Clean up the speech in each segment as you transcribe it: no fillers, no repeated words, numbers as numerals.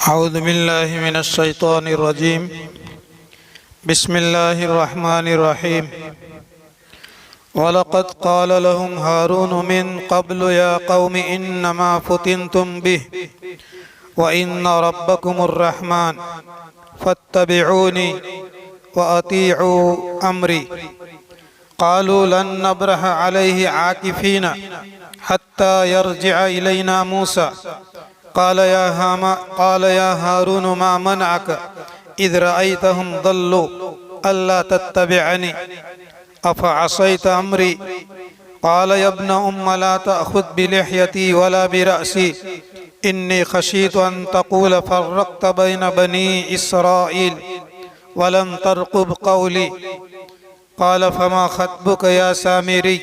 अऊज़ु बिल्लाहि मिनश्शैतानिर्रजीम। बिस्मिल्लाहिर्रहमानिर्रहीम। वलक़द क़ाल लहुम हारून मिन क़ब्लु या क़ौमि इन्नमा फ़ुतिनतुम बिहि व इन्न रब्बकुमुर्रहमान फ़त्तबिऊनी व अतीअू अम्री। क़ालू लन नब्रह अलैहि आकिफ़ीन हत्ता यरजिअ इलैना मूसा क़ाल या हारून मा मनअक इज़ रअयतहुम ज़ल्लू अल्ला तत्तबिअनी अफ़असैत अम्री। क़ाल या इब्न उम्म ला तअख़ुज़ बिलिह्यती वला बिरअसी इन्नी ख़शीतु अन तक़ूल फ़र्रक़्त बैन बनी इस्राईल वलम तरक़ुब क़ौली। क़ाल फ़मा ख़त्बुक या सामिरी।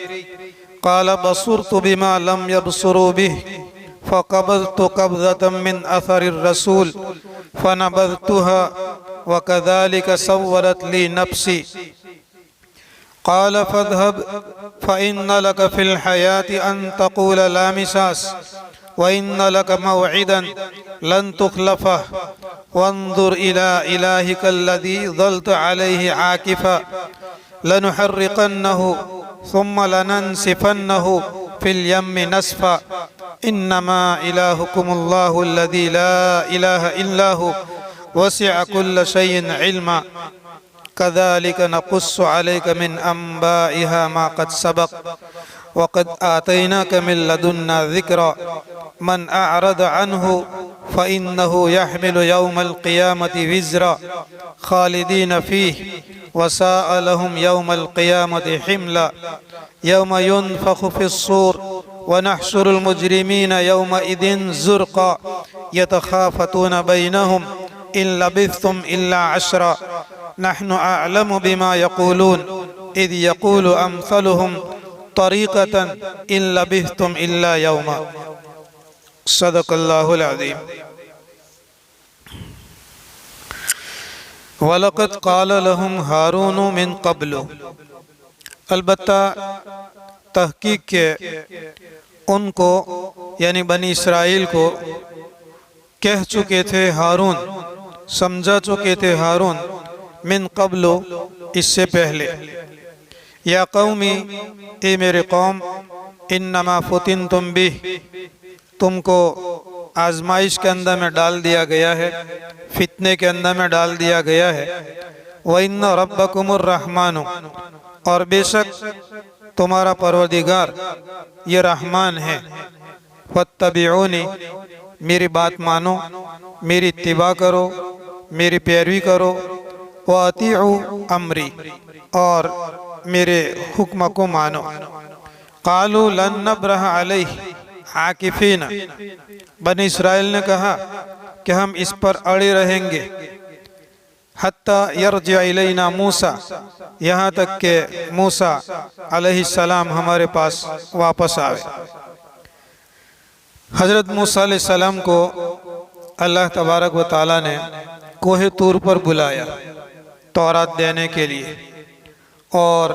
क़ाल बसुरतु बिमा लम यबसुरू बिहि फ़क़बज़्तु क़ब्ज़तम मिन अथरिर रसूल फ़नबज़्तुहा वकज़ालिक सव्वलत ली नफ़्सी। क़ाल फ़ज़हब फ़इन्न लक फ़िल हयाति अन तक़ूल ला मिसास व इन्न लक मौइदन लन तुख़्लफ़ह वंज़ुर इला इलाहिकल्लज़ी ज़ल्त अलैहि आकिफ़ा लनुहर्रिक़न्नहु सुम्म लनंसिफ़न्नहु फ़िल यम्मि नस्फ़ा इन्नमा इलाहुकुमुल्लाहुल्लज़ी ला इलाहा इल्ला हु वसिअ कुल्ल शैइन इल्मा कज़ालिक नक़ुस्सु अलैक मिन अंबाइहा मा क़द सबक़ व क़द आतैनाक मिन लदुन्ना ज़िक्रा मन अअरद अन्हु फ़इन्नहु यहमिलु यौमल क़ियामति विज़रा ख़ालिदीन फ़ीह व साअ लहुम यौमल क़ियामति हिमला यौम युनफ़ख़ु फ़िस्सूर व नहशुरुल मुजरिमीन यौमइज़िन ज़ुरक़ा यतख़ाफ़तून बैनहुम इन लबिस्थुम इल्ला अशरा नहनु अअलमु बिमा यक़ूलून इज़ यक़ूलु अम्सलुहुम तरीक़तन इन लबिस्थुम इल्ला यौमा। सदक़ल्लाहुल अज़ीम। वलक़द क़ाल लहुम हारून मिन क़ब्लु, अलबत्ता तहक़ीक़ के उनको यानी बनी इसराइल को कह चुके थे हारून, समझा चुके थे हारून मिन क़ब्लु इससे पहले। या क़ौमी ए मेरे कौम, इन्नमा फ़ुतिनतुम बिहि तुमको आजमाइश के अंदर में डाल दिया गया है, फितने के अंदर में डाल दिया गया है। व इन्न रब्बकुमुर्रहमानु और बेशक तुम्हारा परवरदिगार ये रहमान है। फत्तबिऊनी मेरी बात मानो, मेरी इत्तिबा करो, मेरी पैरवी करो। व अतीअू अम्री और मेरे हुक्म को मानो। क़ालू लन नब्रह अलैहि आकिफ़ीन, बनी इसराइल ने कहा कि हम इस पर अड़े रहेंगे। हत्ता यरजिअ इलैना मूसा, यहाँ तक के मूसा अलैहिस्सलाम हमारे पास वापस आवे। हज़रत मूसा अलैहिस्सलाम को अल्लाह तबारक व तआला ने कोहे तूर पर बुलाया तौरात देने के लिए, और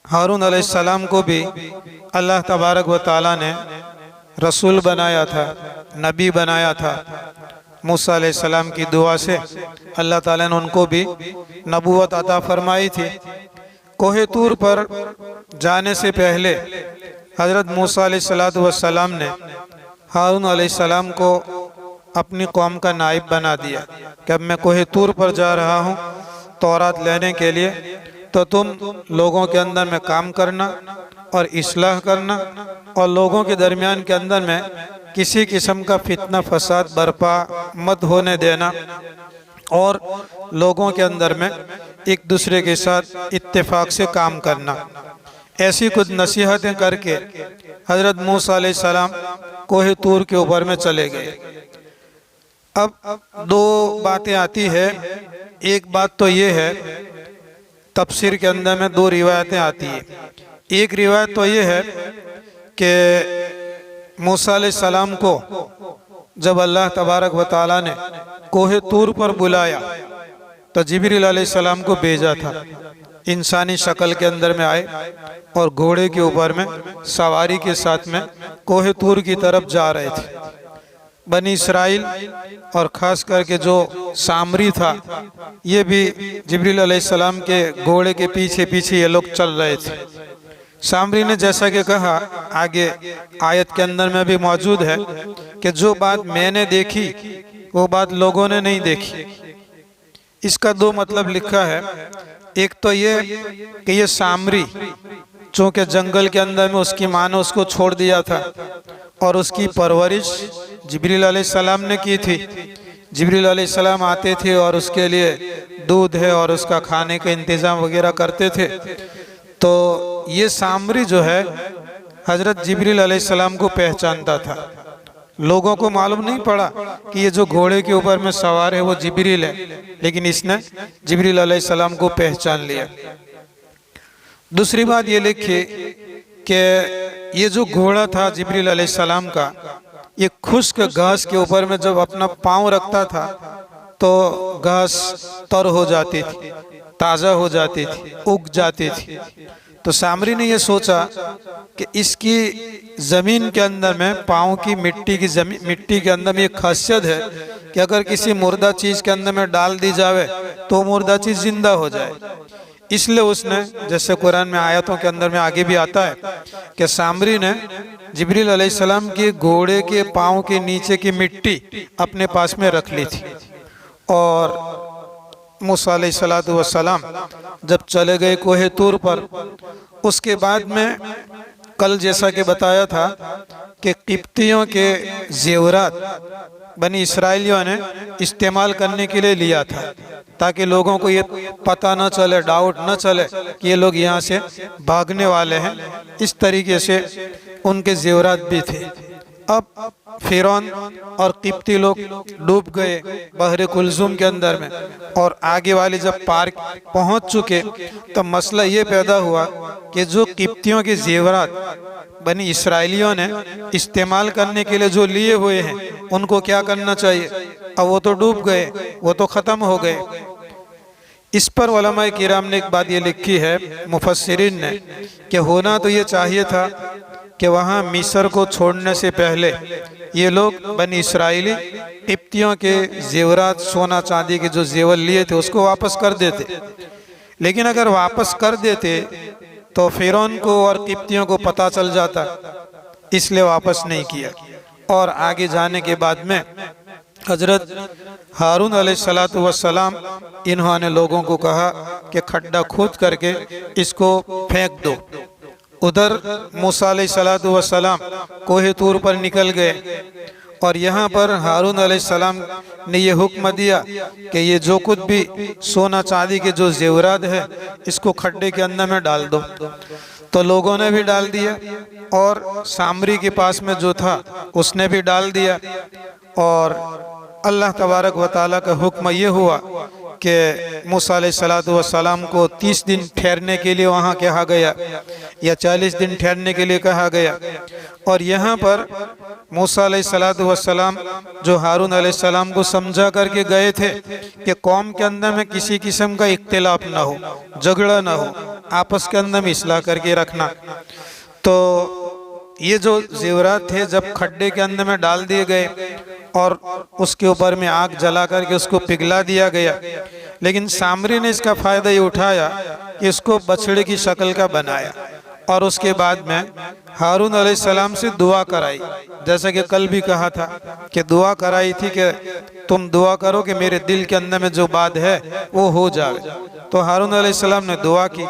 हारून अलैहिस्सलाम को भी अल्लाह तबारक व तआला ने रसूल बनाया था, नबी बनाया था। मूसा अलैहिस्सलाम की दुआ से अल्लाह ताला ने उनको भी नबूवत अता फरमाई थी। कोहे तूर पर जाने से पहले हज़रत मूसा अलैहिस्सलाम ने हारून अलैहिस्सलाम को अपनी कौम का नाइब बना दिया कि अब मैं कोहे तूर पर जा रहा हूँ तौरात लेने के लिए, तो तुम लोगों के अंदर में काम करना और इस्लाह करना और लोगों के दरमियान के अंदर में किसी किस्म का फितना फसाद बर्पा मत होने देना, और लोगों के अंदर में एक दूसरे के साथ इत्तेफाक से काम करना। ऐसी कुछ नसीहतें करके हज़रत मूसा अलैहिस्सलाम कोहे तूर के ऊपर में चले गए। अब दो बातें आती है। एक बात तो ये है, तफसीर के अंदर में दो रिवायतें आती है। एक रिवायत तो ये है कि मूसा अलैहिस्सलाम को जब अल्लाह तबारक व तआला ने कोहे तूर पर बुलाया तो जिब्रील अलैहिस्सलाम को भेजा था। इंसानी शक्ल के अंदर में आए और घोड़े के ऊपर में सवारी के साथ में कोहे तूर की तरफ जा रहे थे। बनी इसराइल और ख़ास करके जो सामरी था, ये भी जिब्रील अलैहिस्सलाम के घोड़े के पीछे पीछे ये लोग चल रहे थे। सामरी ने जैसा कि कहा, आगे आयत के अंदर में भी मौजूद है कि जो बात मैंने देखी वो बात लोगों ने नहीं देखी। इसका दो मतलब लिखा है। एक तो ये कि ये सामरी चूँकि जंगल के अंदर में उसकी माँ ने उसको छोड़ दिया था और उसकी परवरिश जिब्रील अलैहिस्सलाम ने की थी। जिब्रील अलैहिस्सलाम आते थे और उसके लिए दूध है और उसका खाने का इंतज़ाम वगैरह करते थे। तो ये सामरी जो है हज़रत जिब्रील अलैहिस्सलाम को पहचानता था। लोगों को मालूम नहीं पड़ा कि ये जो घोड़े के ऊपर में सवार है वो जिब्रील है, लेकिन इसने जिब्रील अलैहिस्सलाम को पहचान लिया। दूसरी बात ये लिखी कि ये जो घोड़ा था जिब्रील अलैहिस्सलाम का, ये खुश्क घास के ऊपर में जब अपना पाँव रखता था तो घास तर हो जाती थी, ताज़ा हो जाती थी, उग जाती थी। तो सामरी ने ये सोचा कि इसकी ज़मीन के अंदर में पाँव की मिट्टी के अंदर में एक खासियत है कि अगर किसी मुर्दा चीज़ के अंदर में डाल दी जावे तो मुर्दा चीज़ जिंदा हो जाए। इसलिए उसने, जैसे कुरान में आयतों के अंदर में आगे भी आता है कि सामरी ने जिब्रील अलैहिस्सलाम के घोड़े के पाँव के नीचे की मिट्टी अपने पास में रख ली थी। और मूसा अलैहिस्सलातु वस्सलाम जब चले गए कोहे तूर पर, उसके बाद में कल जैसा कि बताया था कि किप्तियों के जेवरात बनी इसराइलियों ने इस्तेमाल करने के लिए लिया था, ताकि लोगों को ये पता न चले, डाउट न चले कि ये लोग यहाँ से भागने वाले हैं। इस तरीके से उनके जेवरात भी थे। अब फिरौन और किप्ती लोग डूब गए बहरे कुलजुम के अंदर में, और आगे वाले जब पार पहुंच चुके तो मसला ये पैदा हुआ कि जो किप्तियों के जेवरात बनी इसराइलियों ने इस्तेमाल करने के लिए जो लिए हुए हैं उनको क्या करना चाहिए। अब वो तो डूब गए, वो तो ख़त्म हो गए। इस पर उलमाए किराम ने एक बात ये लिखी है, मुफस्सिरीन ने, कि होना तो ये चाहिए था कि वहाँ मिस्र को छोड़ने से पहले ये लोग बनी इसराइली किप्तियों के जेवरात, सोना चांदी के जो जेवर लिए थे उसको वापस कर देते। लेकिन अगर वापस कर देते तो फिरौन को और किप्तियों को पता चल जाता, इसलिए वापस नहीं किया। और आगे जाने के बाद में हजरत हारून अलैहिस्सलातु वस्सलाम इन्होंने लोगों को कहा कि खड्डा खोद करके इसको फेंक दो। उधर मूसा अलैहिस्सलातु वस्सलाम कोहे तूर पर निकल गए और यहाँ पर हारून अलैहिस्सलाम ने ये हुक्म दिया कि ये जो कुछ भी सोना चांदी के जो जेवरात है इसको खड्डे के अंदर में डाल दो। तो लोगों ने भी डाल दिया और सामरी के पास में जो था उसने भी डाल दिया। और अल्लाह तबारक व तआला का हुक्म ये हुआ कि मूसा अलैहिस्सलातु वस्सलाम को 30 दिन ठहरने के लिए वहाँ कहा गया या 40 दिन ठहरने के लिए कहा गया। और यहाँ पर मूसा अलैहिस्सलातु वस्सलाम जो हारून अलैहिस्सलाम को समझा करके गए थे कि कौम के अंदर में किसी किस्म का इख्तिलाफ ना हो, झगड़ा ना हो, आपस के अंदर में इस्लाह करके रखना। तो ये जो जेवरात थे जब खड्डे के अंदर में डाल दिए गए और उसके ऊपर में आग जला करके उसको पिघला दिया गया, लेकिन सामरी ने इसका फ़ायदा ये उठाया कि इसको बछड़े की शक्ल का बनाया और उसके बाद में हारून अलैहिस्सलाम से दुआ कराई। जैसा कि कल भी कहा था कि दुआ कराई थी कि तुम दुआ करो कि मेरे दिल के अंदर में जो बात है वो हो जाए। तो हारून अलैहिस्सलाम ने दुआ की।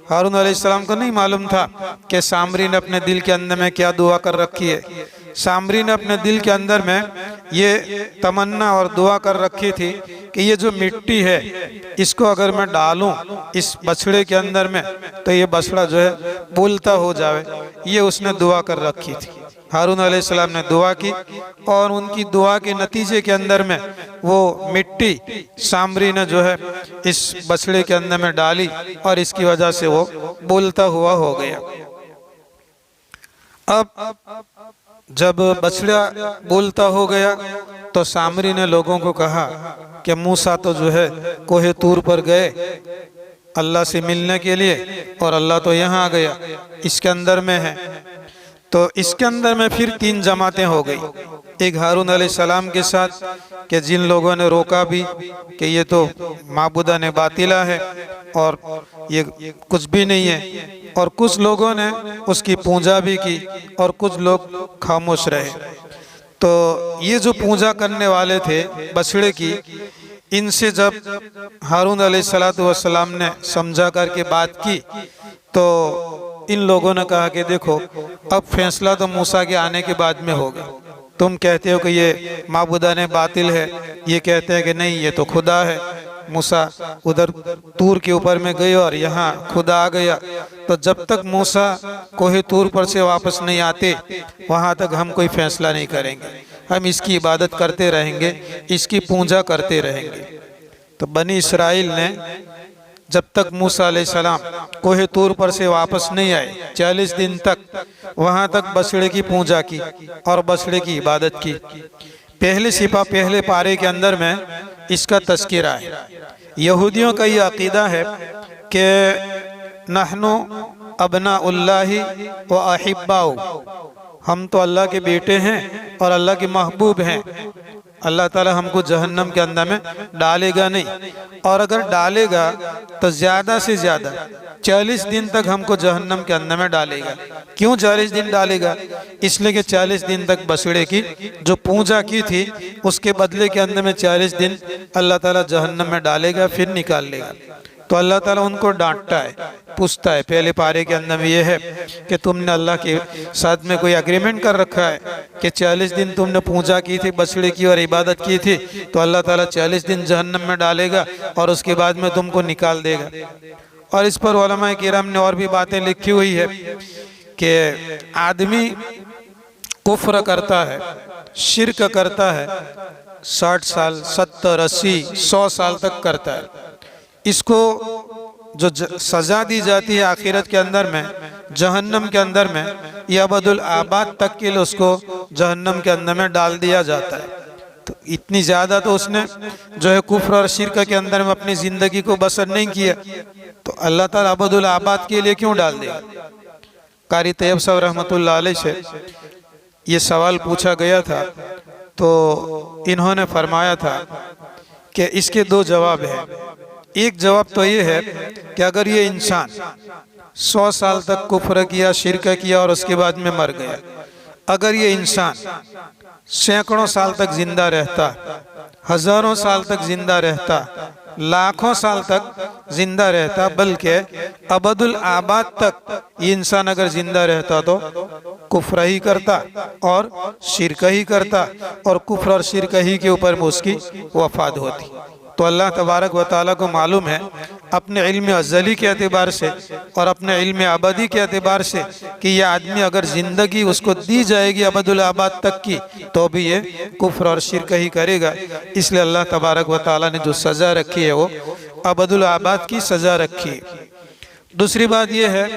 हारून अलैहिस्सलाम को नहीं मालूम था कि सामरी ने अपने दिल के अंदर में क्या दुआ कर रखी है। सामरी ने अपने दिल के अंदर में ये तमन्ना और दुआ कर रखी थी कि ये जो मिट्टी है इसको अगर मैं डालूं इस बछड़े के अंदर में तो ये बछड़ा जो है बोलता हो जावे। ये उसने दुआ कर रखी थी। हारून अलैहिस्सलाम ने दुआ की और उनकी दुआ के नतीजे के अंदर में वो मिट्टी सामरी ने जो है इस बछड़े के अंदर में डाली और इसकी वजह से वो बोलता हुआ हो गया। अब जब बछड़ा बोलता हो गया तो सामरी ने लोगों को कहा कि मूसा तो जो है कोहे तूर पर गए अल्लाह से मिलने के लिए और अल्लाह तो यहाँ आ गया, इसके अंदर में है। तो इसके अंदर में फिर 3 जमातें हो गई। एक हारून अलैहिस्सलाम के साथ कि जिन लोगों ने रोका भी कि ये तो माबूदा ने बातिला है और ये कुछ भी नहीं है, और कुछ लोगों ने उसकी पूजा भी की और कुछ लोग खामोश रहे। तो ये जो पूजा करने वाले थे बछड़े की, इनसे जब हारून अलैहिस्सलाम ने समझा करके बात की तो इन लोगों ने कहा कि देखो अब फैसला तो मूसा के आने के बाद में होगा। तुम कहते हो कि ये माबूदा ने बातिल है, ये कहते हैं कि नहीं ये तो खुदा है। मूसा उधर तूर के ऊपर में गए और यहाँ खुदा आ गया। तो जब तक मूसा कोहे तूर पर से वापस नहीं आते वहाँ तक हम कोई फैसला नहीं करेंगे, हम इसकी इबादत करते रहेंगे, इसकी पूजा करते रहेंगे। तो बनी इसराइल ने जब तक मूसा अलैहिस्सलाम कोहे तूर पर से वापस नहीं आए 40 दिन तक वहाँ तक बछड़े की पूजा की और बछड़े की इबादत की। पहले सिपा पहले पारे के अंदर में इसका तस्कीरा है। यहूदियों का ये अकीदा है कि नहनु अबनाउल्लाहि व अहिब्बाउ, हम तो अल्लाह के बेटे हैं और अल्लाह के महबूब हैं। अल्लाह ताला हमको जहन्नम के अंदर में डालेगा नहीं, और अगर डालेगा तो ज़्यादा से ज़्यादा 40 दिन तक हमको जहन्नम के अंदर में डालेगा। क्यों 40 दिन डालेगा? इसलिए कि 40 दिन तक बछड़े की जो पूजा की थी उसके बदले के अंदर में 40 दिन अल्लाह ताला जहन्नम में डालेगा, फिर निकाल लेगा। तो अल्लाह ताला उनको डांटता है, पूछता है। पहले पारे के अंदर में ये है कि तुमने अल्लाह के साथ में कोई एग्रीमेंट कर रखा है कि 40 दिन तुमने पूजा की थी बछड़े की और इबादत की थी, तो अल्लाह ताला 40 दिन जहन्नम में डालेगा और उसके बाद में तुमको निकाल देगा। और इस पर उलमा किराम ने और भी बातें लिखी हुई है कि आदमी कुफ्र करता है, शिर्क करता है 60 साल 70 80 100 साल तक करता है। इसको जो सज़ा दी जाती है आखिरत के अंदर में, जहन्नम के अंदर में, या अबदुल आबाद तक के लिए उसको जहन्नम के अंदर में डाल दिया जाता है। तो इतनी ज़्यादा तो उसने जो है कुफ्र और शिर्क के अंदर में अपनी ज़िंदगी को बसर नहीं किया, तो अल्लाह ताला अबदुल आबाद के लिए क्यों डाल देगा? कारी तैयब साहब रहमतुल्लाह अलैह से ये सवाल पूछा गया था, तो इन्होंने फरमाया था कि इसके 2 जवाब हैं। एक जवाब तो ये है कि अगर ये इंसान 100 साल तक कुफ्र किया, शिर्क किया और उसके बाद में मर गया, अगर ये इंसान सैकड़ों साल तक जिंदा रहता, हजारों साल तक जिंदा रहता, लाखों साल तक जिंदा रहता, बल्कि अबदुल आबाद तक ये इंसान अगर जिंदा रहता तो कुफ्र ही करता और शिर्क ही करता, और कुफ्र और शिर्क ही के ऊपर में उसकी वफात होती। तो अल्लाह तबारक व ताला को मालूम है अपने इल्म अज़ली के एतबार से और अपने इल्म अबदी के एतबार से कि यह आदमी अगर ज़िंदगी उसको दी जाएगी अबदुल आबाद तक की तो भी ये कुफ्र और शिर्क ही करेगा। इसलिए अल्लाह तबारक व ताला ने जो सज़ा रखी है वो अबदुल आबाद की सज़ा रखी है। दूसरी बात यह है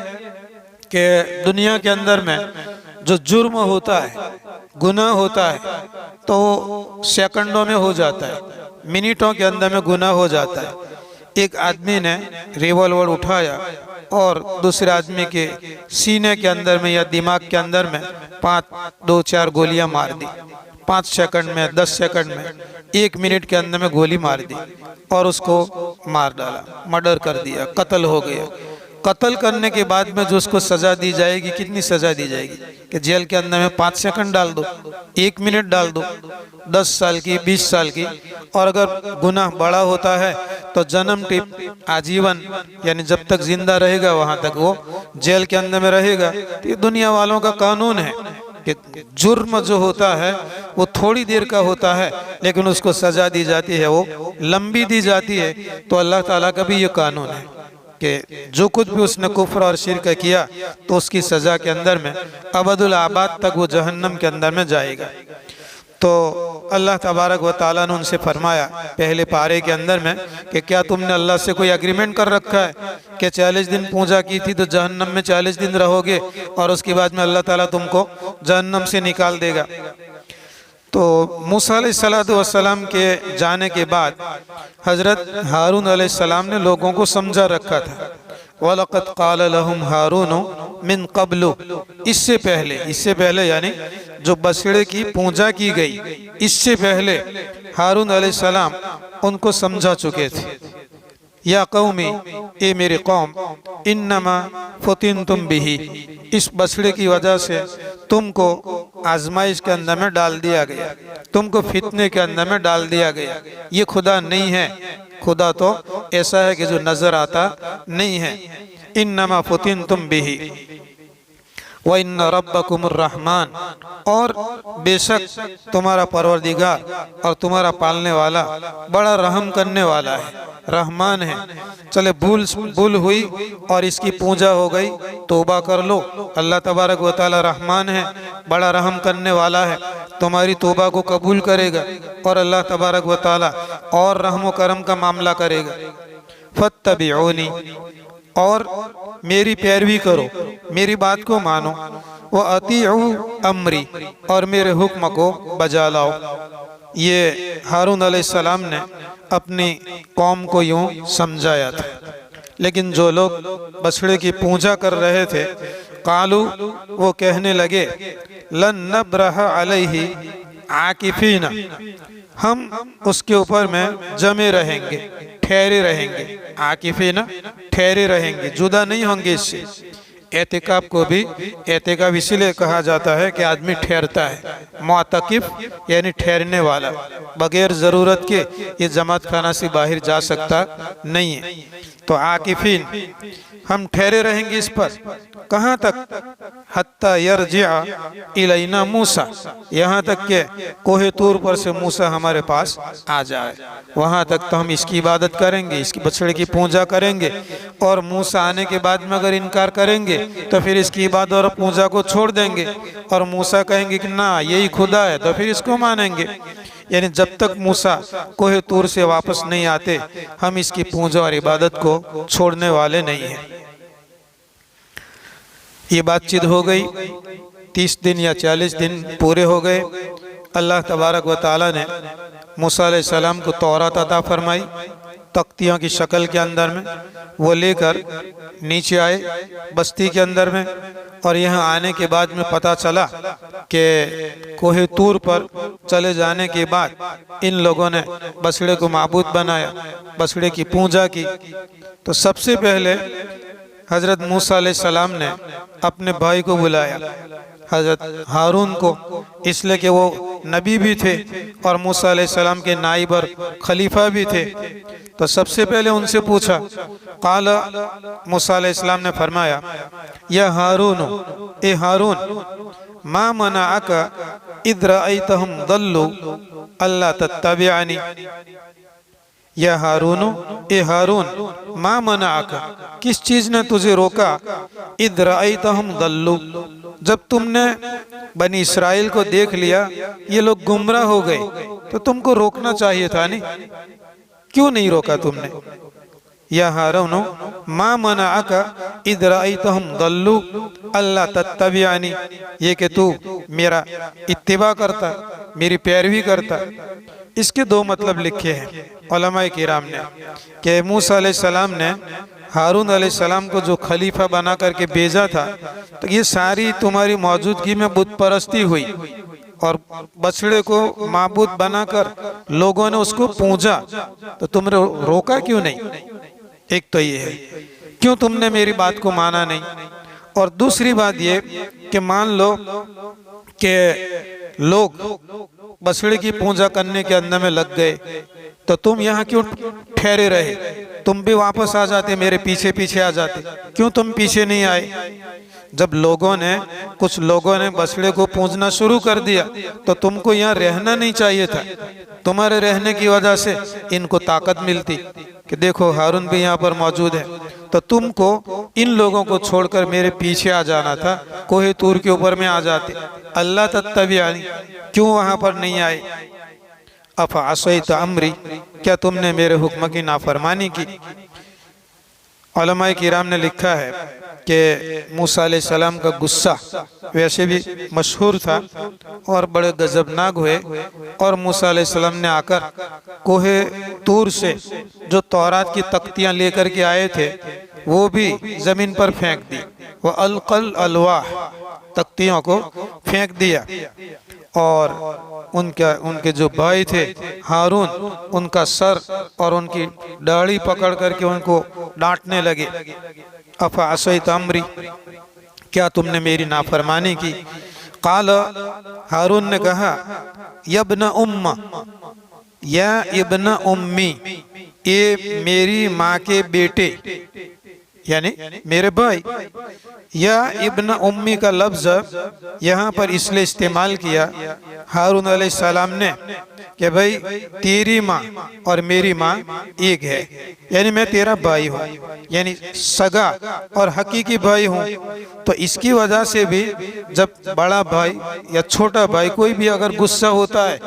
कि दुनिया के अंदर में जो जुर्म होता है, गुनाह होता है, तो सेकंडों में हो जाता है, मिनटों के अंदर में गुनाह हो जाता है। एक आदमी ने रिवॉल्वर उठाया और दूसरे आदमी के सीने के अंदर में या दिमाग के अंदर में 2-4 गोलियां मार दी। 5 सेकंड में, 10 सेकंड में, 1 मिनट के अंदर में गोली मार दी और उसको मार डाला, मर्डर कर दिया, कत्ल हो गया। कत्ल करने के बाद में जो उसको सज़ा दी जाएगी, कितनी सज़ा दी जाएगी कि जेल के अंदर में 5 सेकंड डाल दो, 1 मिनट डाल दो, 10 साल की, 20 साल की। और अगर गुनाह बड़ा होता है तो जन्म टिप आजीवन, यानी जब तक जिंदा रहेगा वहाँ तक वो जेल के अंदर में रहेगा। तो ये दुनिया वालों का कानून है कि जुर्म जो होता है वो थोड़ी देर का होता है, लेकिन उसको सज़ा दी जाती है वो लंबी दी जाती है। तो अल्लाह ताला का भी ये कानून है कि जो कुछ भी उसने कुफ्र और शिर्क किया तो उसकी सज़ा के अंदर में अबदुल आबाद तक वो जहन्नम के अंदर में जाएगा। तो अल्लाह तबारक व ताला ने उनसे फरमाया पहले पारे के अंदर में कि क्या तुमने अल्लाह से कोई एग्रीमेंट कर रखा है कि 40 दिन पूजा की थी तो जहन्नम में 40 दिन रहोगे और उसके बाद में अल्लाह ताला तुमको जहन्नम से निकाल देगा। तो मूसा अलैहिस्सलाम के जाने के बाद हज़रत हारून अलैहिस्सलाम ने लोगों को समझा रखा था। वलक़द क़ाल लहुम हारून मिन क़ब्लु, इससे पहले यानी जो बछड़े की पूजा की गई इससे पहले हारून अलैहिस्सलाम उनको समझा चुके थे। या कौमी, ए मेरे कौम, इन्नमा फुतिनतुम बिही, इस बछड़े की वजह से तुमको आजमाइश के अंदर में डाल दिया गया, तुमको फितने के अंदर में डाल दिया गया। ये खुदा नहीं है, खुदा तो ऐसा है कि जो नजर आता नहीं है। इन्नमा फुतिनतुम बिही व इन्न रब्बकुमुर रहमान, और बेशक तुम्हारा परवरदिगार और तुम्हारा पालने वाला बड़ा रहम करने वाला है, रहमान है। चले भूल हुई और इसकी पूजा हो गई, तौबा कर लो। अल्लाह तबारक व तआला रहमान है, बड़ा रहम करने वाला है, तुम्हारी तौबा को कबूल करेगा और अल्लाह तबारक व तआला और रहम व करम का मामला करेगा। फत्तबिऊनी, और मेरी पैरवी करो, मेरी बात को मानो। व अतीउ अमरी, और मेरे हुक्म को बजा लाओ। ये हारून अलैहिस्सलाम ने अपनी कौम को यूं समझाया था। लेकिन जो लोग बछड़े की पूजा कर रहे थे, कालू, वो कहने लगे, लन नब्रह अलैहि आकिफीना, हम उसके ऊपर में जमे रहेंगे, ठहरे रहेंगे। आकिफीना, ठहरे रहेंगे, जुदा नहीं होंगे इससे। एतिकाफ को भी एतिकाफ इसीलिए कहा जाता है कि आदमी ठहरता है। मुअतकिफ यानी ठहरने वाला, बगैर ज़रूरत के ये जमात खाना से बाहर जा सकता नहीं है। तो आकिफीन, हम ठहरे रहेंगे इस पर। कहाँ तक? हत्ता यरजिअ इलैना मूसा, यहाँ तक के कोहे तूर पर से मूसा हमारे पास आ जाए, वहाँ तक तो हम इसकी इबादत करेंगे, इसकी बछड़े की पूजा करेंगे। और मूसा आने के बाद में अगर इनकार करेंगे तो फिर इसकी इबादत और पूजा को छोड़ देंगे। और मूसा कहेंगे कि ना यही खुदा है, तो फिर इसको मानेंगे। यानी जब तक मूसा कोहे तूर से वापस नहीं आते, हम इसकी पूजा और इबादत को छोड़ने वाले नहीं हैं। ये बातचीत हो गई, 30 दिन या 40 दिन पूरे हो गए। अल्लाह तबारक व तआला ने मूसा अलैहिस्सलाम को तौरात अता फरमाई, तख्तियों की शक्ल के अंदर में। वो लेकर नीचे आए बस्ती के अंदर में, और यहाँ आने के बाद में पता चला कि कोहे तूर पर चले जाने के बाद इन लोगों ने बछड़े को माबूद बनाया, बछड़े की पूजा की। तो सबसे पहले हज़रत मूसा अलैहिस्सलाम ने अपने भाई को बुलाया, हज़रत हारून को, इसलिए कि वो नबी भी थे और मूसा अलैहिस्सलाम के नाइब और खलीफा भी थे। तो सबसे पहले उनसे पूछा। काला, मूसा अलैहिस्सलाम ने फरमाया, या हारून, ए हारून, मा मनाअका इज़ रअयतहुम दल्लू अल्ला तत्तबिअनी। या हारून, ए हारून, मा मनाअका, किस चीज ने तुझे रोका? इज़ रअयतहुम दल्लू, जब तुमने बनी इस्राइल को देख लिया ये लोग गुमराह हो गए, तो तुमको रोकना चाहिए था नहीं, क्यों नहीं रोका तुमने? या हारून, मा मनाअका इज़ रअयतहुम दल्लू अल्ला तत्तबिअनी, ये कि तू मेरा इत्तिबा करता, मेरी पैरवी करता। इसके दो मतलब लिखे हैं उलमाए किराम ने कि मूसा अलैहिस्सलाम ने हारून अलैहिस्सलाम को जो खलीफा बना करके भेजा था, तो ये सारी तुम्हारी मौजूदगी में बुत परस्ती हुई और बछड़े को माबूद बनाकर लोगों ने उसको पूजा, तो तुमने रोका क्यों नहीं? एक तो ये है, क्यों तुमने मेरी बात को माना नहीं? और दूसरी बात ये कि मान लो कि लोग बछड़े की पूजा करने के अंदर में लग गए, तो तुम यहाँ क्यों ठहरे रहे? तुम भी वापस आ जाते, मेरे पीछे पीछे आ जाते, क्यों तुम पीछे नहीं आए? जब कुछ लोगों ने बछड़े को पूजना शुरू कर दिया, तो तुमको यहाँ रहना नहीं चाहिए था। तुम्हारे रहने की वजह से इनको ताकत मिलती कि देखो हारून भी यहाँ पर मौजूद है, तो तुमको इन लोगों को छोड़कर मेरे पीछे आ जाना था, कोहे तूर के ऊपर में आ जाते। अल्लाह तत्तबिअनी, क्यों वहाँ पर नहीं आए? अफ़असैत अम्री, क्या तुमने मेरे हुक्म की नाफरमानी की? उलमाए किराम ने लिखा है कि मूसा अलैहिस्सलाम का गुस्सा वैसे भी मशहूर था और बड़े गजबनाक हुए, और मूसा अलैहिस्सलाम ने आकर कोहे तूर से जो तौरात की तख्तियाँ लेकर के आए थे वो भी जमीन पर फेंक दी। वह अलकल अलवाह, तख्तियों को फेंक दिया। और उनके जो भाई थे हारून, उनका सर और उनकी दाढ़ी पकड़ करके उनको डांटने लगे। अफा असैत अमरी, क्या तुमने मेरी नाफरमानी की? काल, हारून ने कहा, यब्न उम्मा, या इब्न उम्मी, ये मेरी माँ के बेटे, यानी मेरे भाई। या इब्न उम्मी का लफ्ज यहाँ पर इसलिए इस्तेमाल किया हारून अलैहिस्सलाम ने कि भाई तेरी माँ और मेरी माँ एक है, यानी मैं तेरा भाई हूँ, यानी सगा और हकीकी भाई हूँ। तो इसकी वजह से भी जब बड़ा भाई या छोटा भाई कोई भी अगर गुस्सा होता है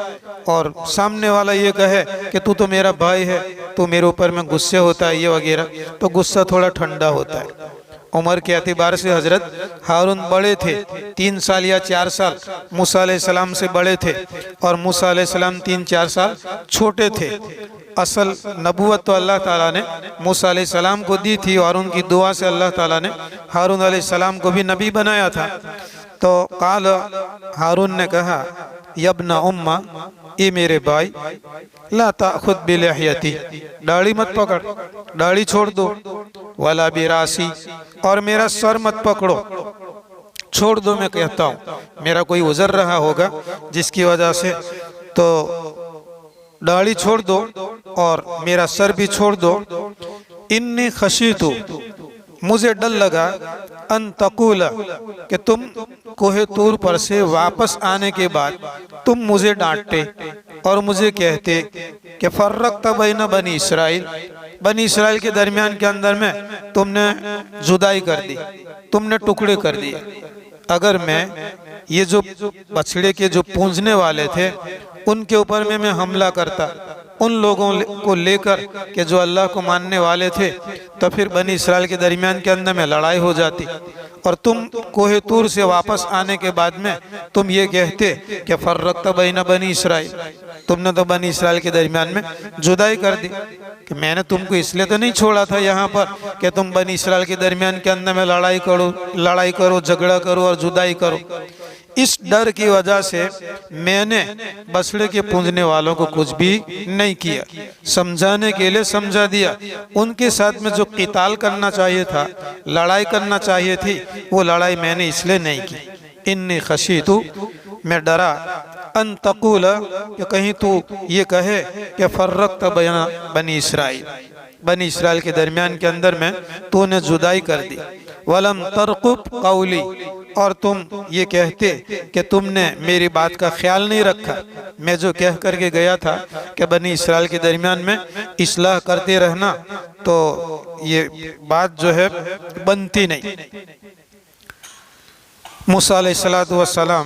और सामने वाला ये कहे कि तू तो मेरा भाई है, तू मेरे ऊपर में गुस्से होता है, ये वगैरह, तो गुस्सा थोड़ा ठंडा होता है। उम्र के एतबार से हजरत हारून बड़े थे, 3 साल या 4 साल मूसा अलैहिस्सलाम से बड़े थे, और मूसा अलैहिस्सलाम 3-4 साल छोटे थे। असल नबूवत तो अल्लाह ताला ने मूसा अलैहिस्सलाम को दी थी, और उनकी दुआ से अल्लाह ताला ने हारून अलैहिस्सलाम को भी नबी बनाया था। तो काल, हारून ने कहा, यब्ना उम्मा, ये मेरे भाई, ला ताखुद बिलहियती, दाढ़ी मत पकड़, दाढ़ी छोड़ दो, वला बिरासी, और मेरा सर मत पकड़ो, छोड़ दो। मैं कहता हूँ मेरा कोई उज़र रहा होगा जिसकी वजह से, तो दाढ़ी छोड़ दो और मेरा सर भी छोड़ दो। इन्नी खशीतु, मुझे डर लगा, अन तकूला, कि तुम कोहे तूर पर से वापस आने के बाद तुम मुझे डांटते और मुझे कहते कि फर्रक़्त बैन बनी इसराइल, बनी इसराइल के दरमियान के अंदर में तुमने जुदाई कर दी, तुमने टुकड़े कर दिए। अगर मैं ये जो बछड़े के जो पूंजने वाले थे उनके ऊपर में मैं हमला करता, उन लोगों को लेकर कि जो अल्लाह को मानने वाले थे, तो फिर बनी इसराइल के दरमियान के अंदर में लड़ाई हो जाती। और तुम कोहे तूर से वापस आने के बाद में तुम ये कहते कि फर्रक़्त बैन बनी इसराइल, तुमने तो बनी इसराइल के दरमियान में जुदाई कर दी। कि मैंने तुमको इसलिए तो नहीं छोड़ा था यहाँ पर कि तुम बनी इसराइल के दरमियान के अंदर में लड़ाई करो, झगड़ा करो और जुदाई करो। इस डर की वजह से मैंने बछड़े के पूंजने वालों को कुछ भी नहीं किया, समझाने के लिए समझा दिया। उनके साथ में जो क़िताल करना चाहिए था, लड़ाई करना चाहिए थी, वो लड़ाई मैंने इसलिए नहीं की। इन्नी खशीतु, मैं डरा, अन तकूल, कि कहीं तू ये कहे कि फर्रक़्त बैन बनी इसराइल, बनी इसराइल के दरमियान के अंदर में तूने जुदाई कर दी। वलम तरकुब कौली, और तुम ये कहते कि तुमने मेरी बात का ख्याल नहीं रखा। मैं जो कह करके गया था कि बनी इसराइल के दरमियान में इस्लाह करते रहना, तो ये बात जो है बनती नहीं। मूसा अलैहिस्सलातु वस्सलाम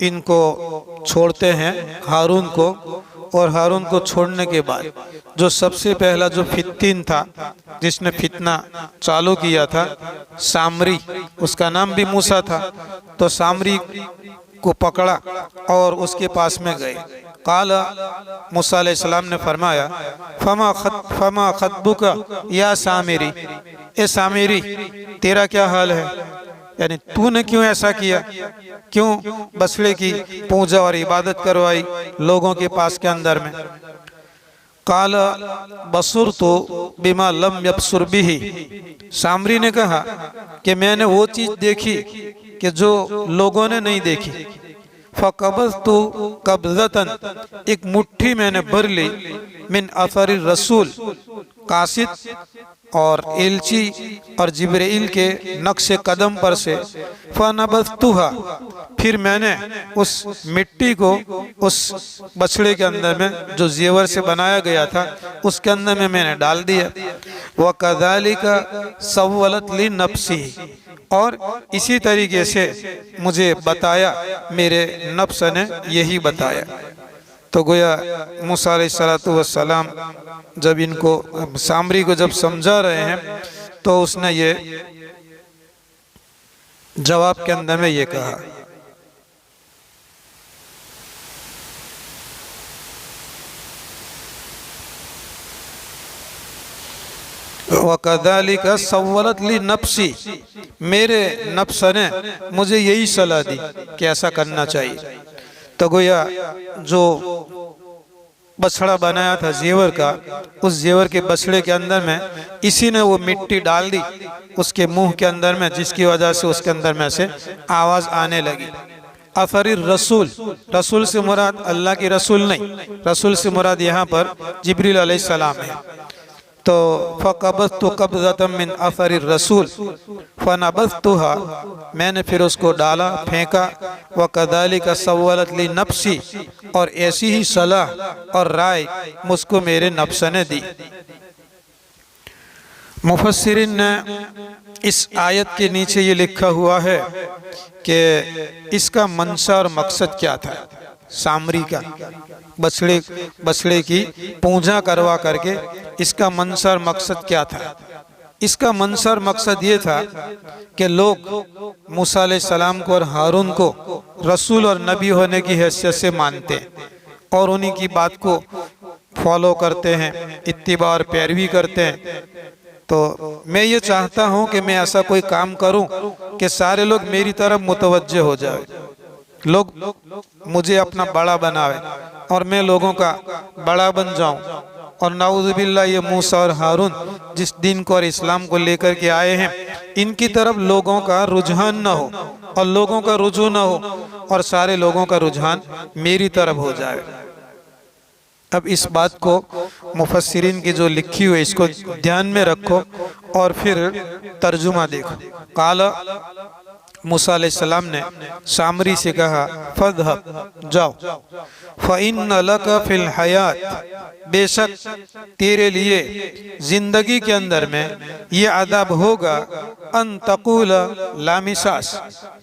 इनको छोड़ते हैं हारून को, और हारून को छोड़ने के बाद जो सबसे पहला जो फित्तीन था, जिसने फितना चालू किया था, सामरी, उसका नाम भी मूसा था, तो सामरी को पकड़ा और उसके पास में गए। काला, मूसा अलैहिस्सलाम ने फरमाया, फमा खतबुका या सामिरी, ए सामिरी, तेरा क्या हाल है, यानी तूने क्यों ऐसा किया, क्यों बछड़े की पूजा और इबादत करवाई लोगों के पास के अंदर में। काला बसुर तो बिमा लम यबसुर बिही, सामरी ने कहा कि मैंने वो चीज देखी कि जो लोगों ने नहीं देखी। फ़क़बज़तु कब्ज़तन, एक मुट्ठी मैंने भर ली, मिन अथर रसूल, कासिद और एलची और जिब्रील के नक्शे कदम पर से। फ़नबज़्तुहा, फिर मैंने उस मिट्टी को उस बछड़े के अंदर में जो जेवर से बनाया गया था उसके अंदर में मैंने डाल दिया। व कज़ालिका सव्वलत ली नफ्सी, और इसी तरीके से मुझे बताया, मेरे नफ्स ने यही बताया। तो गोया मूसा अलैहिस्सलातु वस्सलाम जब इनको सामरी को जब समझा रहे हैं, तो उसने ये जवाब के अंदर में ये कहा, वकदालिका सव्वलत ली नफ्सी, मेरे नफ्स ने मुझे यही सलाह दी कि ऐसा करना चाहिए। तो गोया जो बछड़ा बनाया था जेवर का, उस जेवर के बछड़े के अंदर में इसी ने वो मिट्टी डाल दी उसके मुंह के अंदर में, जिसकी वजह से उसके अंदर में से आवाज आने लगी। अफरिर रसूल, रसूल से मुराद अल्लाह की रसूल नहीं, रसूल से मुराद यहाँ पर जिब्रील अलैहिस्सलाम है। तो फ़क़बज़्तु क़ब्ज़तम मिन अफ़रिर रसूल फ़नबज़्तुहा, मैंने फिर उसको डाला, फेंका। वकदालिका सव्वलत ली नफ्सी, और ऐसी ही सलाह और राय मुझको मेरे नफ्स ने दी। मुफस्सिरीन ने इस आयत के नीचे ये लिखा हुआ है कि इसका मंशा और मकसद क्या था। सामरी का बछड़े की पूजा करवा करके इसका मंशा और मकसद क्या था। इसका मंशा और मकसद ये था कि लोग मूसा अलैहिस्सलाम को और हारून को रसूल और नबी होने की हैसियत से मानते हैं और उन्हीं की बात को फॉलो करते हैं, इत्तिबा और पैरवी करते हैं। तो मैं ये चाहता हूँ कि मैं ऐसा कोई काम करूँ कि सारे लोग मेरी तरफ मुतवज्जे हो जाए, लोग मुझे अपना बड़ा बनावे और मैं लोगों का बड़ा बन जाऊं। और नाउज़ुबिल्लाह ये मूसा और हारून जिस दीन को और इस्लाम को लेकर के आए हैं, इनकी तरफ लोगों का रुझान न हो और लोगों का रुजू न हो और सारे लोगों का रुझान मेरी तरफ हो जाए। अब इस बात को मुफस्सिरीन की जो लिखी हुई इसको ध्यान में रखो और फिर तर्जुमा देखो। काला, मूसा अलैहिस्सलाम ने सामरी से कहा, फज़हब, जाओ, फ़इन्न लका फ़िल हयात, बेशक तेरे लिए जिंदगी के अंदर में ये अदब होगा, अन तक़ूल लामिसास,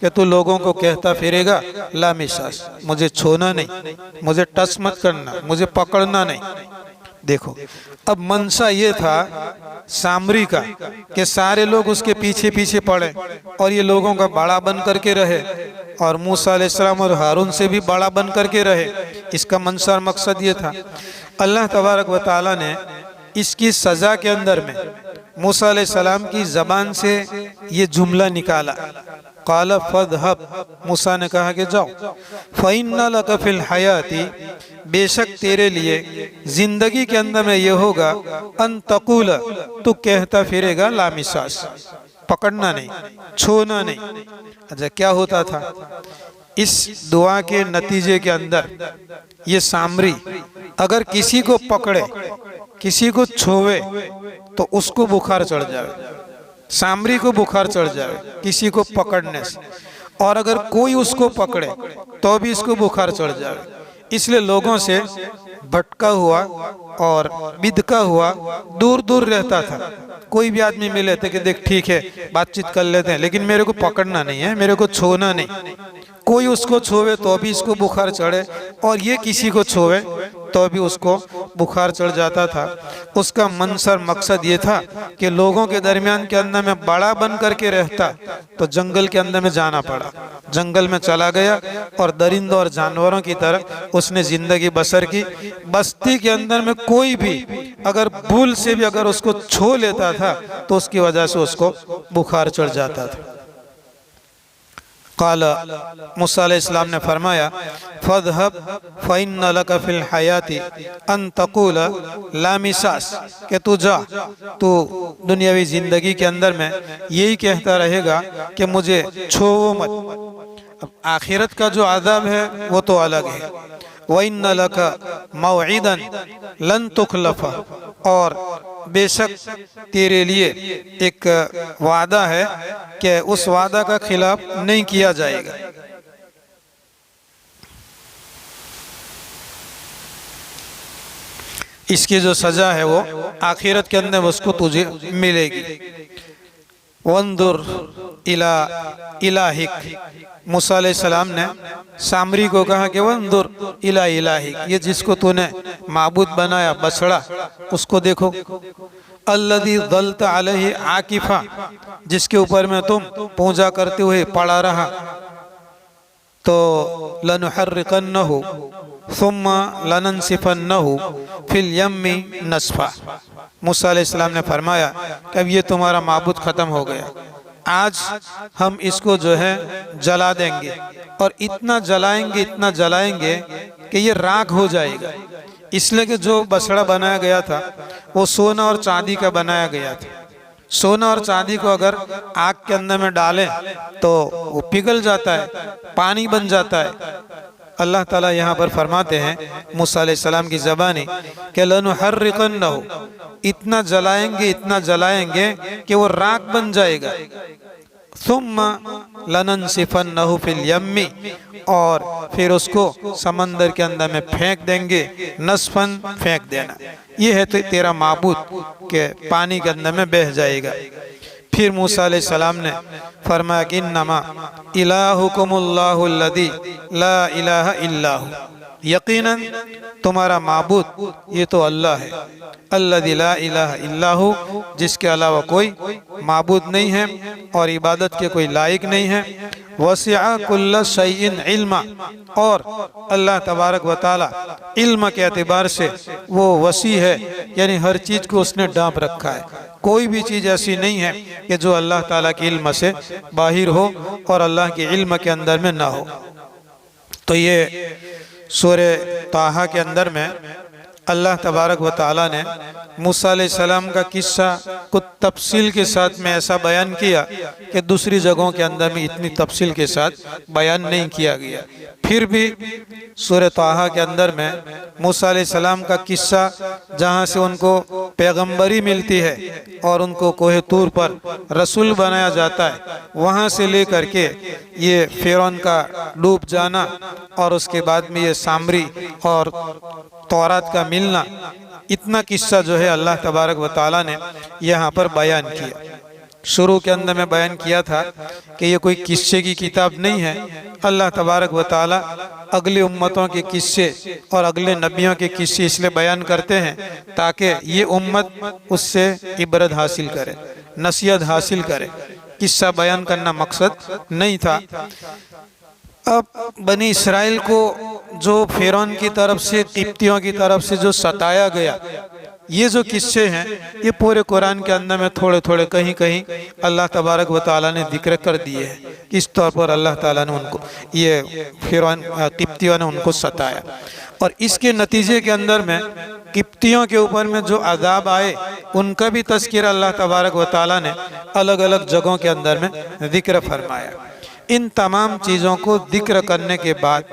कि तू लोगों को कहता फिरेगा लामिसास, मुझे छूना नहीं, मुझे टच मत करना, मुझे पकड़ना नहीं। देखो, अब मनसा ये था सामरी का कि सारे लोग उसके पीछे पीछे पड़े और ये लोगों का बड़ा बन करके रहे और मूसा अलैहिस्सलाम और हारून से भी बड़ा बन करके रहे। इसका मनसा और मकसद ये था। अल्लाह तबारक व तआला ने इसकी सज़ा के अंदर में मूसा अलैहिस्सलाम की ज़बान से ये जुमला निकाला, क़ाल फ़ज़हब, मूसा ने कहा कि जाओ, फ़इन्न लका फ़िल हयाती, बेशक तेरे लिए जिंदगी के अंदर में ये होगा, अन तक़ूल, तू कहता फिरेगा लामिसास, पकड़ना नहीं, छूना नहीं। अच्छा, क्या होता था इस दुआ के नतीजे के अंदर? ये सामरी अगर किसी को पकड़े, किसी को छुए तो उसको बुखार चढ़ जाए, सामरी को बुखार चढ़ जाए किसी को पकड़ने से, और अगर कोई उसको पकड़े तो भी इसको बुखार चढ़ जाए। इसलिए लोगों से भटका हुआ और बिदका हुआ दूर दूर रहता था। कोई भी आदमी मिले थे कि देख ठीक है बातचीत कर लेते हैं, लेकिन मेरे को पकड़ना नहीं है, मेरे को छूना नहीं। कोई उसको छुए तो भी इसको बुखार चढ़े और ये किसी को छुए तो भी उसको बुखार चढ़ जाता था। उसका मंशर मकसद ये था कि लोगों के दरमियान के अंदर में बड़ा बन करके रहता तो जंगल के अंदर में जाना पड़ा, जंगल में चला गया और दरिंदों और जानवरों की तरह उसने जिंदगी बसर की। बस्ती के अंदर में कोई भी अगर भूल से भी अगर उसको छू लेता था तो उसकी वजह से उसको बुखार चढ़ जाता था। क़ाल, मूसा अलैहिस्सलाम ने फरमाया, फ़ज़हब फ़इन्न लका फ़िल हयाती अन तक़ूल लामिसास, कि तू जा, तू दुनियावी ज़िंदगी के अंदर में यही कहता रहेगा कि मुझे छुओ मत। अब आखिरत का जो आज़ाब है वो तो अलग है। वइन्न लका मौइदन लन तुखलफ़ा, और बेशक तेरे लिए एक वादा है कि उस वादा का खिलाफ नहीं किया जाएगा। इसकी जो सजा है वो आखिरत के अंदर उसको तुझे मिलेगी। वंदुर इला इलाहिक, मूसा अलैहिस्सलाम ने सामरी को कहा कि वंदुर इला इलाहिक, ये जिसको तूने माबूद बनाया बछड़ा, उसको देखो। अल्लज़ी ज़ल्ता अलैहि आकिफा, जिसके ऊपर में तुम पूजा करते हुए पड़ा रहा। तो लनुहर्रिकन्नहु, सुम्मा लननसिफन्नहु फिल यम्मी नस्फा। मूसा अलैहिस्सलाम ने फरमाया कि अब ये तुम्हारा माबूद ख़त्म हो गया, आज हम इसको जो है जला देंगे, और इतना जलाएंगे कि ये राख हो जाएगा। इसलिए कि जो बछड़ा बनाया गया था वो सोना और चांदी का बनाया गया था। सोना और चांदी को अगर आग के अंदर में डालें तो वो पिघल जाता है, पानी बन जाता है। अल्लाह ताला यहाँ पर फरमाते हैं मूसा अलैहिस्सलाम की ज़बानी कि लनुहर्रिकन्नहु, इतना जलाएंगे कि वो राख बन जाएगा। सुम्मा लननसिफन्नहु फिल यम्मी, और फिर उसको समंदर के अंदर में फेंक देंगे। नस्फन, फेंक देना, ये है तो तेरा माबूद के पानी के अंदर में बह जाएगा। फिर मूसा अलैहिस्सलाम ने फरमाया कि इन्नमा इलाहुकुमुल्लाहुल्लज़ी ला इलाहा इल्लाहु, यकीनन तुम्हारा माबूद ये तो अल्लाह है, अल्लज़ी ला इलाहा इल्लाहु, जिसके अलावा कोई माबूद नहीं है और इबादत के कोई लायक नहीं है। वसिअ कुल्ल शैइन इल्मा, और अल्लाह तबारक व तआला इल्म के एतबार से वो वसी है, यानी हर चीज़ को उसने ढांप रखा है। कोई भी चीज़ ऐसी नहीं है कि जो अल्लाह ताला के इल्म से बाहिर हो और अल्लाह के इल्म के अंदर में ना हो। तो ये सूरे ताहा के अंदर में अल्लाह तबारक व तआला ने मूसा अलैहिस्सलाम का किस्सा कुछ तफसील के साथ में ऐसा बयान किया कि दूसरी जगहों के अंदर में इतनी तफसील के साथ बयान नहीं किया गया। फिर भी सूरह ताहा के अंदर में मूसा अलैहिस्सलाम का किस्सा, जहाँ से उनको पैगंबरी मिलती है और उनको कोहे तूर पर रसूल बनाया जाता है, वहाँ से लेकर के ये फ़िरौन का डूब जाना और उसके बाद में ये सामरी और तौरात का मिलना, इतना किस्सा जो है अल्लाह तबारक व तआला ने यहाँ पर बयान किया। शुरू के अंदर में बयान किया था कि ये कोई किस्से की किताब नहीं है। अल्लाह तबारक व तआला अगले उम्मतों के किस्से और अगले नबियों के किस्से इसलिए बयान करते हैं ताकि ये उम्मत उससे इबरत हासिल करे, नसीहत हासिल करे। किस्सा बयान करना मकसद नहीं था। अब बनी इसराइल को जो फ़िरौन की तरफ से, किप्तियों की तरफ से जो सताया गया, ये जो किस्से हैं ये पूरे कुरान के अंदर में थोड़े थोड़े कहीं कहीं अल्लाह तबारक व तआला ने जिक्र कर दिए हैं। किस तौर पर अल्लाह ताला ने उनको, ये फ़िरौन किप्तियों ने उनको सताया, और इसके नतीजे के अंदर में किप्तियों के ऊपर में जो अज़ाब आए उनका भी तज़किरा अल्लाह तबारक व तआला ने अलग अलग जगहों के अंदर में जिक्र फरमाया। इन तमाम चीज़ों को जिक्र करने के बाद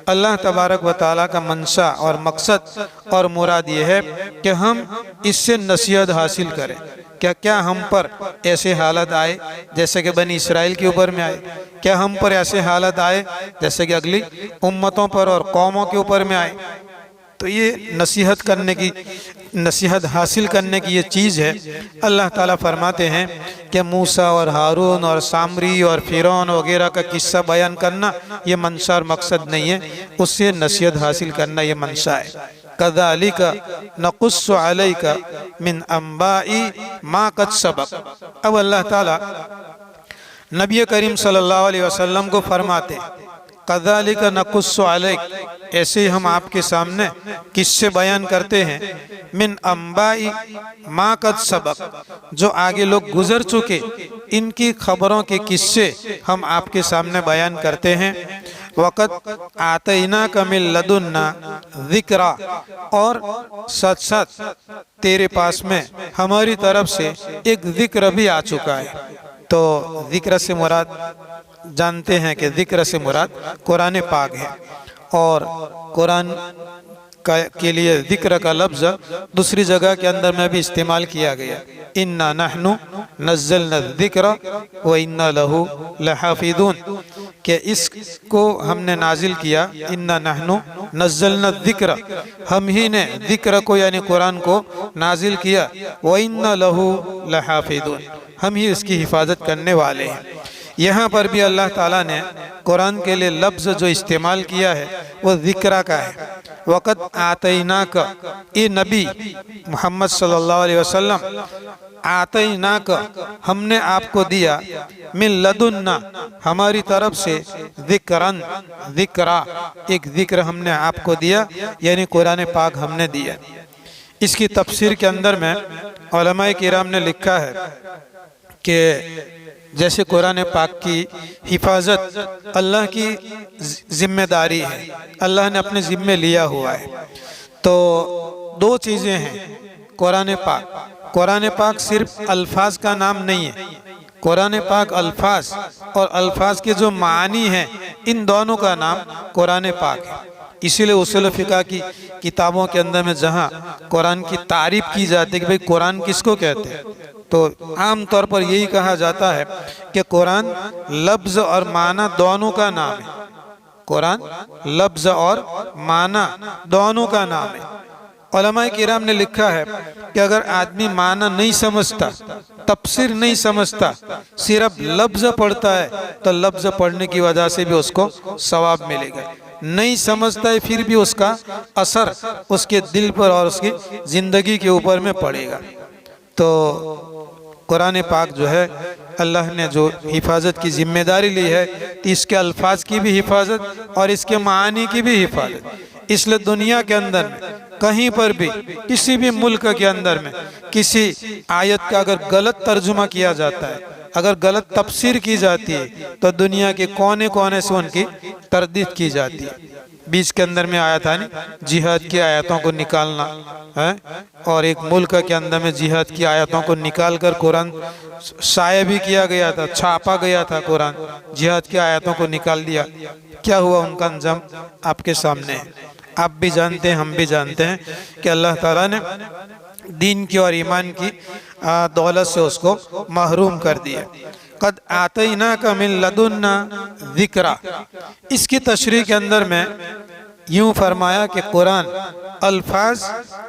अल्लाह तबारक व तआला का मंशा और मकसद और मुराद ये है कि हम इससे नसीहत हासिल करें। क्या हम पर ऐसे हालत आए जैसे कि बनी इसराइल के ऊपर में आए? क्या हम पर ऐसे हालत आए जैसे कि अगली उम्मतों पर और कौमों के ऊपर में आए? तो ये नसीहत करने की, नसीहत हासिल करने की ये चीज़ है। अल्लाह ताला फरमाते हैं कि मूसा और हारून और सामरी और फ़िरौन वगैरह का किस्सा बयान करना ये मंशा और मकसद नहीं है, उससे नसीहत हासिल करना ये मंशा है। कज़ालिका नक़ुस्सु अलैका मिन अंबाई मा क़द सबक़। अब अल्लाह ताला नबी करीम सल्लल्लाहु अलैहि वसल्लम को फरमाते, कज़ालिका नक़ुस्सु अलैक, ऐसे हम आपके सामने किस्से बयान करते हैं, मिन अंबाई मा क़द सबक़, जो आगे लोग गुजर चुके इनकी खबरों के किस्से हम आपके सामने बयान करते हैं। वक़द आतैनाका मिन लदुन्ना ज़िक्रा, और सच सच तेरे पास में हमारी तरफ से एक जिक्र भी आ चुका है। तो जिक्र से मुराद जानते हैं कि जिक्र से मुराद कुरान पाक है, और कुरान के लिए जिक्र का लफ्ज़ दूसरी जगह के अंदर में भी इस्तेमाल किया गया। इन्ना नहनु नज़्ज़लना ज़िक्र व इन्ना लहू लहाफ़िज़ून, कि इसको हमने नाजिल किया। इन्ना नहनु नज़्ज़लना ज़िक्र, हम ही ने ज़िक्र को यानी कुरान को नाजिल किया। व इन्ना लहू लहाफ़िज़ून, हम ही इसकी हिफाजत करने वाले हैं। यहाँ पर भी अल्लाह ताला ने कुरान के लिए लफ्ज़ जो इस्तेमाल किया है वो ज़िक्र का है। वक़द आतैनाक, ए नबी मोहम्मद सल्लल्लाहु अलैहि वसल्लम, आतैनाक हमने आपको दिया, मिन लदुन्ना हमारी तरफ से, ज़िक्रन ज़िक्रा एक ज़िक्र हमने आपको दिया, यानी कुरान पाक हमने दिया। इसकी तफसीर के अंदर में उलमाए किराम ने लिखा है कि जैसे कुरान पाक की हिफाजत अल्लाह की जिम्मेदारी है, अल्लाह ने अपने ज़िम्मे लिया हुआ है। तो दो चीज़ें हैं कुरान पाक सिर्फ अल्फाज का नाम नहीं है। कुरान पाक अल्फाज और अल्फाज के जो मानी हैं, इन दोनों का नाम कुरान पाक है। इसीलिए उसूल फ़िक़ह की किताबों के अंदर में जहाँ कुरान की तारीफ़ की जाती है कि भाई कुरान किसको कहते हैं, तो आम तौर पर यही कहा जाता है कि कुरान लफ्ज़ और माना दोनों का नाम है। कुरान लफ्ज़ और माना दोनों का नाम है। उलमाए किराम ने लिखा है कि अगर आदमी माना नहीं समझता, तफसीर नहीं समझता, सिर्फ लफ्ज़ पढ़ता है, तो लफ्ज़ पढ़ने की वजह से भी उसको सवाब मिलेगा। नहीं समझता है फिर भी उसका असर उसके दिल पर और उसकी ज़िंदगी के ऊपर में पड़ेगा। तो कुरान पाक जो है अल्लाह ने जो हिफाजत की जिम्मेदारी ली है, तो इसके अल्फाज की भी हिफाजत और इसके मानी की भी हिफाजत। इसलिए दुनिया के अंदर में कहीं पर भी किसी भी मुल्क के अंदर में किसी आयत का अगर गलत तर्जुमा किया जाता है, अगर गलत तफसीर की जाती है, तो दुनिया के कोने कोने से उनकी तरदीद की जाती है। बीच के अंदर में आया था नहीं, जिहाद की आयतों को निकालना है, और एक मुल्क के अंदर में जिहाद की आयतों को निकाल कर कुरान शाया भी किया गया था, छापा गया था कुरान, जिहाद की आयतों को निकाल दिया। क्या हुआ उनका अंजाम आपके सामने है। आप भी जानते हैं, हम भी जानते हैं कि अल्लाह ताला ने दीन की और ईमान की दौलत से उसको महरूम कर दिया। क़द आतैनाका मिन लदुन्ना ज़िक्रा, इसकी तशरीह के अंदर में यूँ फरमाया कि कुरान अल्फाज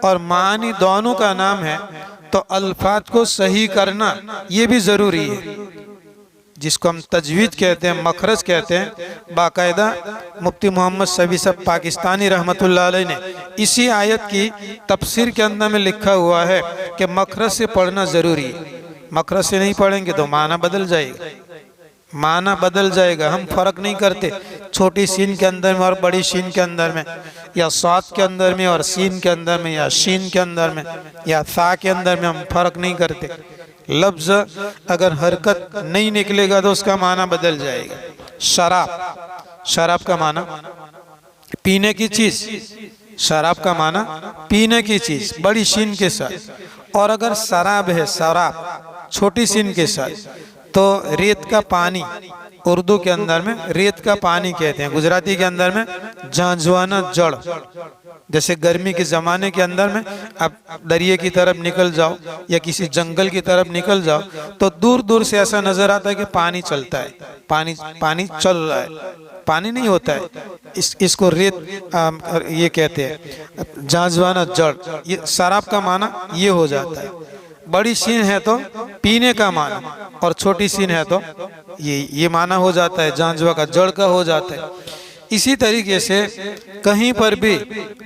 और मानी दोनों का नाम है, तो अल्फाज को सही करना ये भी ज़रूरी है, जिसको हम तजवीद कहते हैं, मखरज कहते हैं। बाकायदा मुफ्ती मोहम्मद शफी साहब पाकिस्तानी रहमतुल्लाह अलैह ने इसी आयत की तफसीर के अंदर में लिखा हुआ है कि मखरज से पढ़ना ज़रूरी है। मखरज से नहीं पढ़ेंगे तो माना बदल जाएगा, माना बदल जाएगा। हम फ़र्क नहीं करते छोटी सीन के अंदर में और बड़ी शीन के अंदर में, या स्वाद के अंदर में और सीन के अंदर में, या शीन के अंदर में या था के अंदर में, हम फ़र्क नहीं करते। लफ्ज़ अगर हरकत नहीं निकलेगा तो उसका माना बदल जाएगा। शराब, शराब का माना पीने की चीज़, शराब का माना पीने की चीज़ बड़ी शीन के साथ। और अगर शराब है, शराब छोटी शीन के साथ, तो रेत का पानी उर्दू के अंदर में रेत का पानी कहते हैं, गुजराती के अंदर में झांझवाना जड़। जैसे गर्मी के ज़माने के अंदर में आप दरिया की तरफ निकल जाओ या किसी जंगल की तरफ निकल जाओ, तो दूर दूर से ऐसा नज़र आता है कि पानी चलता है, पानी चल रहा है, पानी नहीं होता है। इसको रेत ये कहते हैं, झांझवाना जड़। ये शराब का माना ये हो जाता है। बड़ी शीन है तो पीने का माना, और छोटी शीन है तो ये माना हो जाता है, झांझवा का जड़ का हो जाता है। इसी तरीके से कहीं पर भी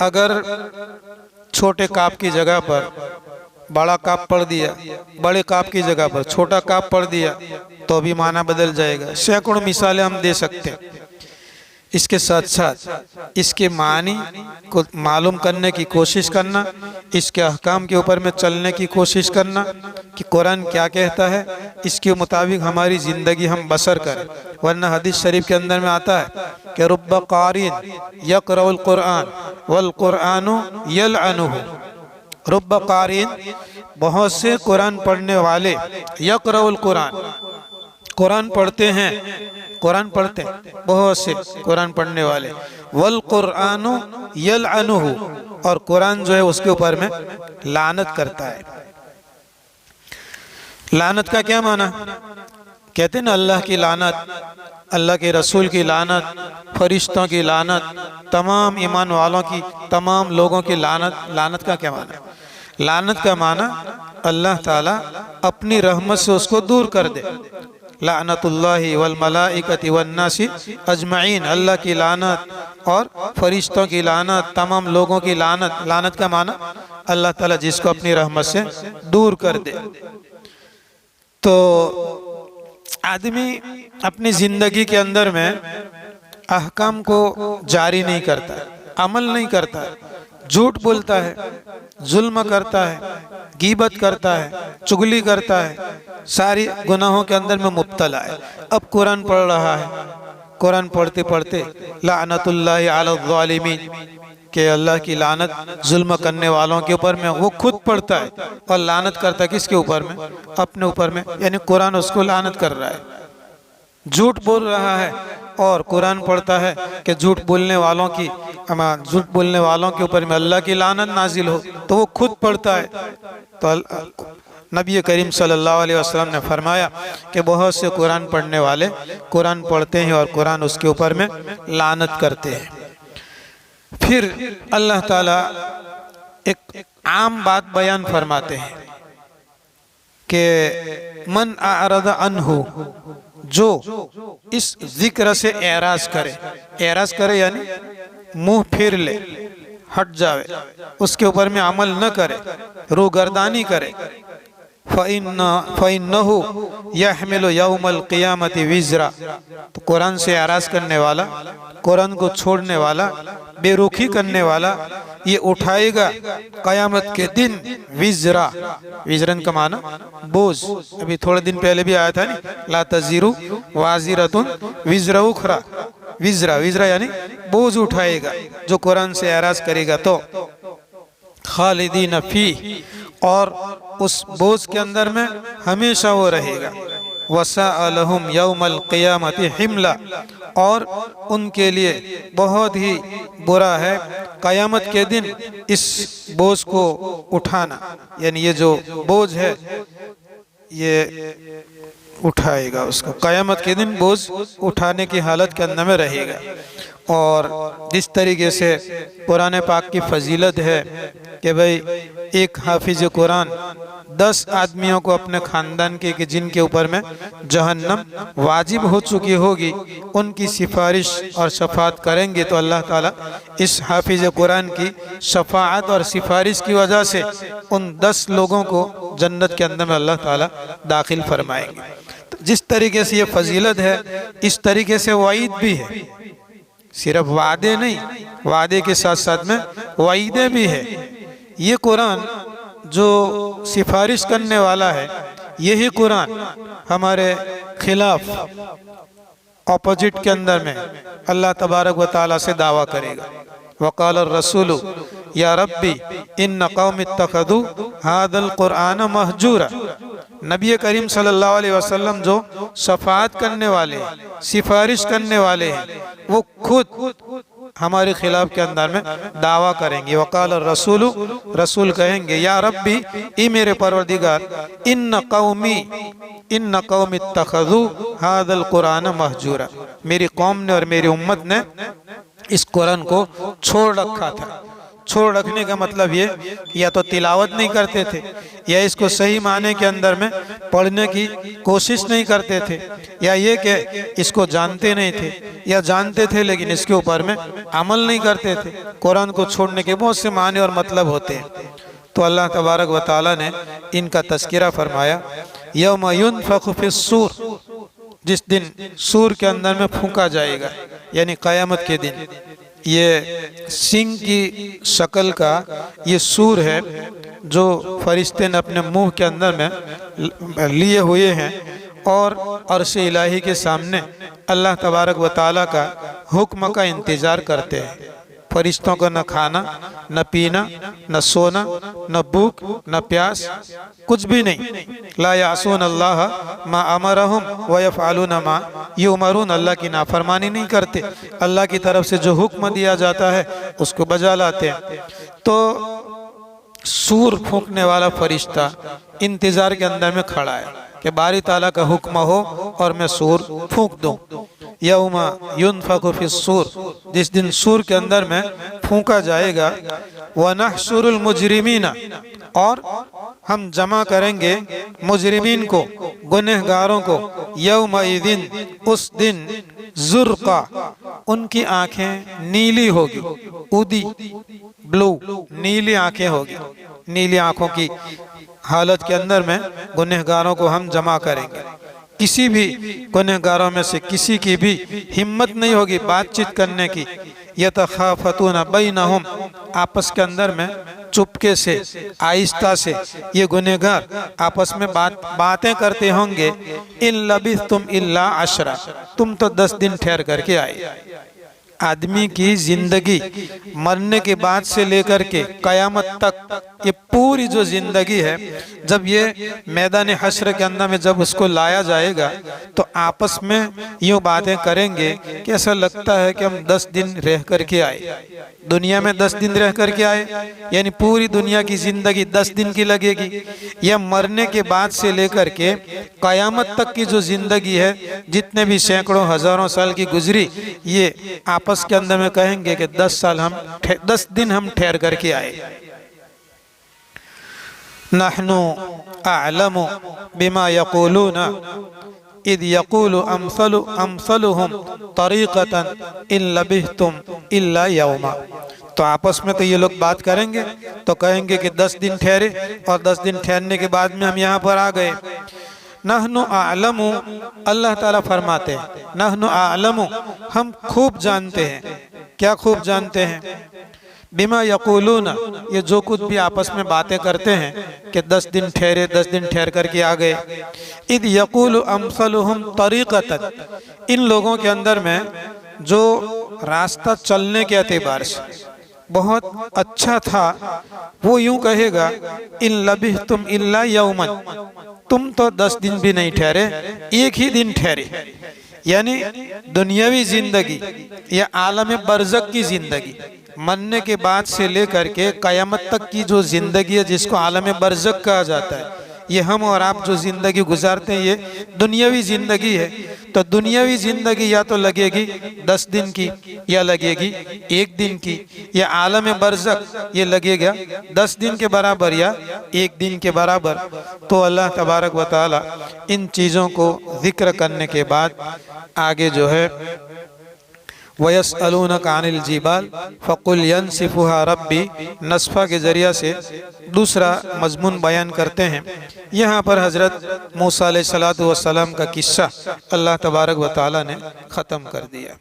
अगर छोटे काप की जगह पर बड़ा काप पढ़ दिया, बड़े काप की जगह पर छोटा काप पढ़ दिया, तो भी माना बदल जाएगा। सैकड़ों मिसालें हम दे सकते हैं। इसके साथ साथ इसके मानी को मालूम करने की कोशिश करना, इसके अहकाम के ऊपर में चलने की कोशिश करना कि कुरान क्या कहता है, इसके मुताबिक हमारी ज़िंदगी हम बसर करें। वरना हदीस शरीफ के अंदर में आता है कि रुब्बा क़ारिन यक़रउल क़ुरआन वल क़ुरआनु यलअनुहु। रुब्बा क़ारिन, बहुत से कुरान पढ़ने वाले, यक़रउल क़ुरआन, कुरान पढ़ते हैं, कुरान पढ़ते हैं बहुत से कुरान पढ़ने वाले, वल क़ुरआनु यलअनुहु, और कुरान जो है उसके ऊपर में लानत करता है। लानत का क्या माना? कहते हैं ना अल्लाह की लानत, अल्लाह के रसूल की लानत, फरिश्तों की लानत, तमाम ईमान वालों की, तमाम लोगों की लानत। लानत का क्या माना? लानत का माना अल्लाह ताला अपनी रहमत से उसको दूर कर दे। लानतुल्लाहि वल मलाइकति वन नासी अजमईन, अल्लाह की लानत और फरिश्तों की लानत, तमाम लोगों की लानत। लानत का माना अल्लाह ताला जिसको अपनी रहमत से दूर कर दे। तो आदमी अपनी जिंदगी के अंदर में अहकाम को जारी नहीं करता, अमल नहीं करता, झूठ बोलता है, जुल्म करता है, गीबत करता है, चुगली करता है, सारी गुनाहों के अंदर में मुब्तला है। अब कुरान पढ़ रहा है, कुरान पढ़ते पढ़ते लानतुल्लाहि अला ज़ालिमीन के अल्लाह की लानत जुल्म करने वालों के ऊपर में, वो खुद पढ़ता है और लानत करता है किसके ऊपर में? अपने ऊपर में। यानी कुरान उसको लानत कर रहा है, झूठ बोल रहा है और कुरान पढ़ता है कि झूठ बोलने वालों के ऊपर में अल्लाह की लानत नाजिल हो, तो वो खुद पढ़ता है। तो नबी करीम सल्लल्लाहु अलैहि वसल्लम ने फरमाया कि बहुत से कुरान पढ़ने वाले कुरान पढ़ते हैं और कुरान उसके ऊपर में लानत करते हैं। फिर अल्लाह ताला एक आम बात बयान फरमाते हैं कि मन आरद अन्हु, जो इस जिक्र से एराज करे, एराज करे यानी मुंह फिर ले, हट जावे, उसके ऊपर में अमल न करे, रूगर्दानी करे, फ़इन्नहु यहमिलु यौमल क़ियामति विज़रा, तो कुरान से एराज करने वाला, कुरान को छोड़ने वाला, बेरुखी करने वाला, ये उठाएगा क़यामत के दिन विज़रा। विज़रन का माना बोझ। अभी थोड़े दिन पहले भी आया था नहीं, ला तज़िरु वाज़िरतुन विज़रा उख़रा। विज़रा, विज़रा यानी बोझ उठाएगा जो कुरान से एराज करेगा। तो खालिदीन फी, और उस बोझ के अंदर में हमेशा वो रहेगा। वसाअलहुम यौमल क़ियामति हिमला, और उनके लिए बहुत ही बुरा है क़यामत के दिन इस बोझ को उठाना। यानी ये जो बोझ है ये उठाएगा उसको, क़यामत के दिन बोझ उठाने की हालत के अंदर में रहेगा। और जिस तरीके से कुरान पाक की फजीलत है कि भाई एक हाफिज कुरान 10 आदमियों को अपने ख़ानदान के जिनके ऊपर में जहन्नम वाजिब हो चुकी होगी, उनकी सिफारिश और शफाअत करेंगे तो अल्लाह ताला इस हाफिज कुरान की शफाअत और सिफारिश की वजह से उन 10 लोगों को जन्नत के अंदर में अल्लाह ताला दाखिल फरमाएंगे। तो जिस तरीके से ये फजीलत है, इस तरीके से वाइद भी है। सिर्फ वादे नहीं, वादे के साथ साथ में वाइदे भी है। ये कुरान जो सिफारिश करने वाला है, यही कुरान हमारे खिलाफ ऑपोजिट के अंदर में अल्लाह तबारक व ताला से दावा करेगा। वक़ाल रसूलु या रब्बी इन्न कौम इत्तखदू हादल कुरान महजूरा। नबी करीम सल्लल्लाहु अलैहि वसल्लम जो शफाअत करने वाले हैं, सिफारिश करने वाले हैं, वो खुद हमारे खिलाफ के अंदर में दावा करेंगे। वक़ाल रसूलु, रसूल कहेंगे या रब्बी, ई मेरे परवरदिगार, इन्न कौमी इत्तखदू हादल कुरान महजूरा, मेरी कौम ने और मेरी उम्मत ने इस कुरान को छोड़ रखा था। छोड़ रखने का मतलब ये या तो तिलावत नहीं करते थे, या इसको सही माने के अंदर में पढ़ने की कोशिश नहीं करते थे, या ये कि इसको जानते नहीं थे, या जानते थे लेकिन इसके ऊपर में अमल नहीं करते थे। कुरान को छोड़ने के बहुत से माने और मतलब होते हैं। तो अल्लाह तबारक व ताला ने इनका तज़किरा फरमाया, यौम युनफ़ख़ु फ़िस्सूर, जिस दिन सूर के अंदर में फूंका जाएगा, यानी क़यामत के दिन। ये सिंह की शक्ल का ये सूर है जो फरिश्ते ने अपने मुंह के अंदर में लिए हुए हैं, और अर्श इलाही के सामने अल्लाह तबारक व ताला का हुक्म का इंतज़ार करते हैं। फरिश्तों को न खाना, न पीना, न सोना, न भूख, न प्यास, कुछ भी नहीं। ला यासून अल्लाह मा अमरहुम व यफ़अलून मा युमरून, अल्लाह की नाफरमानी नहीं करते, अल्लाह की तरफ से जो हुक्म दिया जाता है उसको बजा लाते हैं। तो सूर फूंकने वाला फरिश्ता इंतज़ार के अंदर में खड़ा है कि बारी ताला का हुक्म हो और मैं सूर फूंक दूं। यौमा युनफ़ख़ु फ़िस्सूर, जिस दिन सूर के अंदर में फूंका जाएगा। व नहशुरुल मुजरिमीना, और हम जमा करेंगे मुजरिमीन को, गुनहगारों को, यौमइदिन, उस दिन, जुर्का, उनकी आंखें नीली होगी, उदी, ब्लू, नीली आंखें होगी। नीली आंखों की हालत के अंदर में गुनहगारों को हम जमा करेंगे। किसी भी गुनहगारों में से किसी की भी हिम्मत नहीं होगी बातचीत करने की। यतखाफतून बैनहुम, आपस के अंदर में चुपके से, आहिस्ता से ये गुनहगार आपस में बातें करते होंगे। इन लबिथुम इल्ला अशरा, तुम तो 10 दिन ठहर करके आए। आदमी की जिंदगी मरने के बाद से लेकर के कयामत तक, ये पूरी जो जिंदगी है, जब ये मैदान हश्र के अंदर में जब उसको लाया जाएगा तो आपस में यूं बातें करेंगे कि ऐसा लगता है कि हम 10 दिन रह करके आए। दुनिया में 10 दिन रह करके आए, यानी पूरी दुनिया की जिंदगी 10 दिन की लगेगी। यह मरने के बाद से लेकर के कयामत तक की जो जिंदगी है, जितने भी सैकड़ों हजारों साल की गुजरी, ये आपस के अंदर में कहेंगे कि 10 दिन हम ठहर करके आए। नहनु अअलमु बिमा यक़ूलून इद यक़ूलु अमसलुहुम तरीक़तन इन लबिथुम इल्ला यौमा। तो आपस में तो ये लोग बात करेंगे तो कहेंगे कि 10 दिन ठहरे, और 10 दिन ठहरने के बाद में हम यहाँ पर आ गए। नहनु आलमु, अल्लाह ताला फरमाते हैं, नहनु आलमु, हम खूब जानते हैं। क्या खूब जानते हैं? बिमा यक़ूलून, ये जो कुछ भी आपस में बातें करते हैं कि 10 दिन ठहरे, 10 दिन ठहर करके आ गए। इद यक़ूलु अमसलुहुम तरीक़तन, इन लोगों के अंदर में जो रास्ता चलने के एतबार से बहुत अच्छा था, वो यूं कहेगा, इन लबिथुम इल्ला यौमन, तुम तो 10 दिन भी नहीं ठहरे, एक ही दिन ठहरे। यानी दुनियावी जिंदगी या आलम बरज़क की जिंदगी, मरने के बाद से लेकर के कयामत तक की जो जिंदगी है, जिसको आलम बरज़क कहा जाता है, ये हम और आप जो जिंदगी गुजारते हैं ये दुनियावी जिंदगी है। तो दुनियावी जिंदगी या तो लगेगी 10 दिन की, या लगेगी 1 दिन की, या आलम बरज़क ये लगेगा 10 दिन के बराबर या 1 दिन के बराबर। तो अल्लाह तबारक व तआला इन चीज़ों को जिक्र करने के बाद आगे जो है, वयसअलूनका अनिल जिबाल फ़कुल यंसिफुहा रब्बी नस्फ़ा के ज़रिया से दूसरा मज़मून बयान करते हैं। यहाँ पर हज़रत मूसा अलैहिस्सलातु वस्सलाम का किस्सा अल्लाह तबारक व तआला ने ख़त्म कर दिया।